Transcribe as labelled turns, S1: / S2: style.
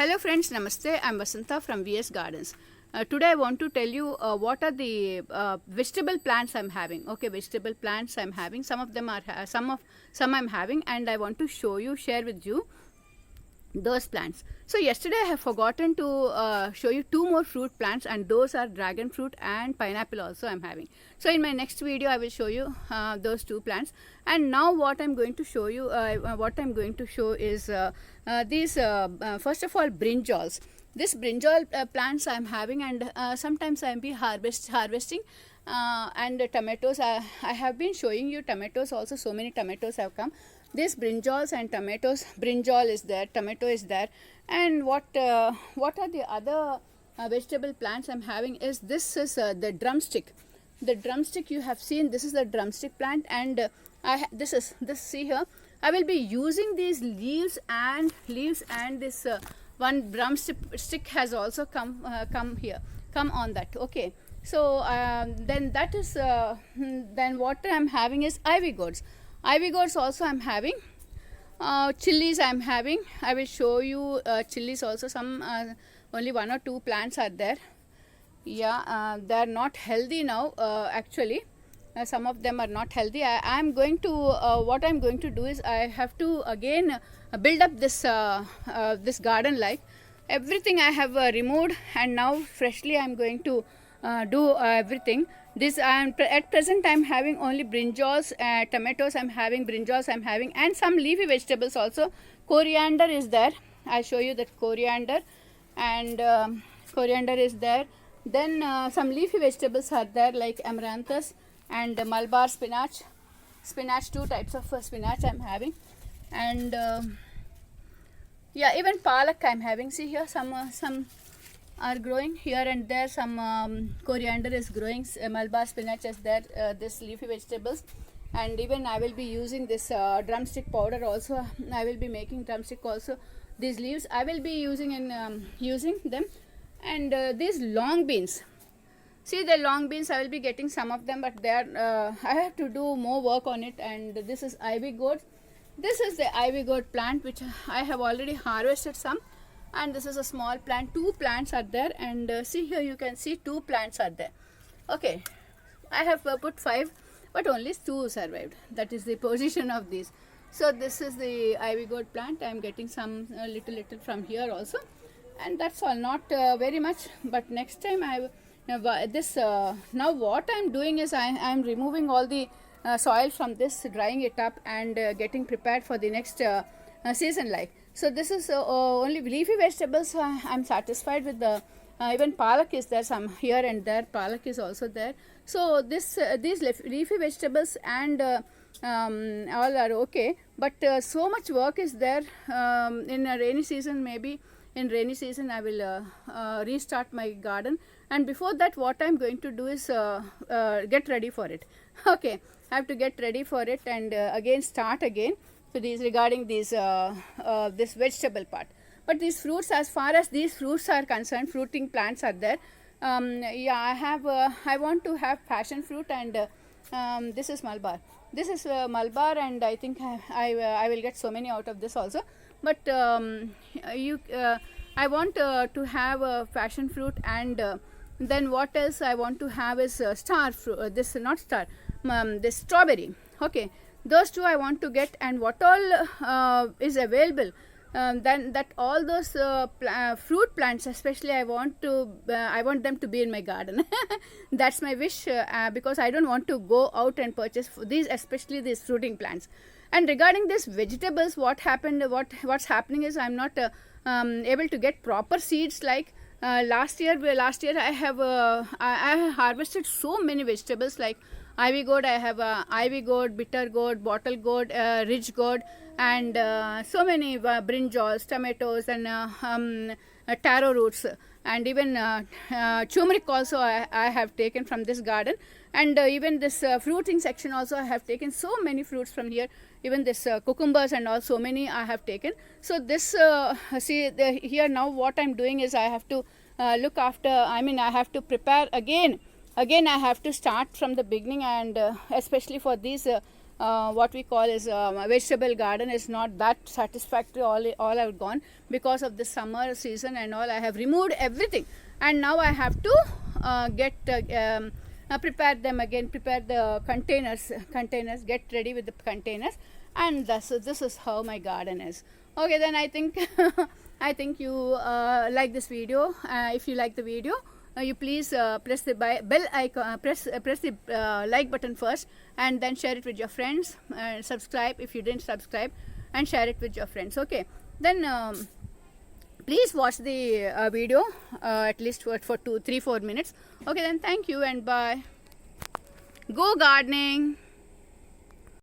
S1: Hello friends, Namaste. I'm Vasanta from VS Gardens. Today I want to tell you what are the vegetable plants I'm having. Okay, vegetable plants I'm having. Some of them are some I'm having, and I want to share with you those plants. So yesterday I have forgotten to show you two more fruit plants, and those are dragon fruit and pineapple also I'm having. So in my next video I will show you those two plants. And now what I'm going to show you, is these first of all brinjals. This brinjal plants I'm having, and sometimes I'm be harvesting and tomatoes. I have been showing you tomatoes also. So many tomatoes have come. This brinjals and tomatoes. Brinjal is there, tomato is there, and what are the other vegetable plants I'm having is this is the drumstick. The drumstick you have seen. This is the drumstick plant, and this see here. I will be using these leaves and this one drumstick has also come on that. Okay, so then that is then what I'm having is ivy gourds. Ivy gourds also I'm having. Chilies I'm having. I will show you chilies also. Some only one or two plants are there. Yeah, they are not healthy now actually. Some of them are not healthy. I'm going to what I'm going to do is I have to again build up this this garden. Like everything I have removed, and now freshly I'm going to do everything. This at present I'm having only brinjals, tomatoes I'm having, brinjals I'm having, and some leafy vegetables also. Coriander is there. I'll show you that coriander, and coriander is there. Then some leafy vegetables are there like amaranthus and Malabar spinach. Two types of spinach I'm having, and yeah, even palak I'm having. See here, some are growing here and there. Some coriander is growing. Malabar spinach is there. This leafy vegetables, and even I will be using this drumstick powder also. I will be making drumstick also. These leaves I will be using in using them, and these long beans. See the long beans, I will be getting some of them, but they are I have to do more work on it. And this is ivy gourd. This is the ivy gourd plant which I have already harvested some, and this is a small plant. Two plants are there, and see here you can see two plants are there. Okay, I have put 5, but only 2 survived. That is the position of these. So this is the ivy gourd plant. I am getting some little from here also, and that's all. Not very much, but next time I now what I am doing is I am removing all the soil from this, drying it up, and getting prepared for the next season. Like so, this is only leafy vegetables. I am satisfied with the even palak is there, some here and there. Palak is also there. So this these leafy vegetables and all are okay, but so much work is there in a rainy season. Maybe in rainy season I will restart my garden, and before that what I'm going to do is get ready for it. Okay, I have to get ready for it, and again start again. So these regarding these this vegetable part. But these fruits, as far as these fruits are concerned, fruiting plants are there. Yeah, I have I want to have passion fruit, and this is Malabar. This is Malabar, and I think I will get so many out of this also. But I want to have passion fruit, and then what else I want to have is star fruit. This not star, this strawberry. Okay, those two I want to get, and what all is available. Then that all those fruit plants, especially I want them to be in my garden. That's my wish, because I don't want to go out and purchase these, especially these fruiting plants. And regarding this vegetables, what's happening is I'm not able to get proper seeds. Like last year I have harvested so many vegetables like ivy gourd. I have ivy gourd, bitter gourd, bottle gourd, ridge gourd, and so many brinjals, tomatoes, and taro roots, and even turmeric also I have taken from this garden. And even this fruiting section also I have taken so many fruits from here. Even this cucumbers and all, so many I have taken. So this see here now what I'm doing is I have to look after, I have to prepare again I have to start from the beginning, and especially for these what we call is a vegetable garden is not that satisfactory. All have gone because of the summer season and all. I have removed everything, and now I have to prepare them again, prepare the containers, get ready with the containers, and this is how my garden is. Okay, then I think I think you like this video. If you like the video, you please press the bell icon, press the like button first, and then share it with your friends, subscribe if you didn't subscribe, and share it with your friends. Okay, then please watch the video at least for 2, 3, 4 minutes. Okay, then thank you and bye. Go gardening.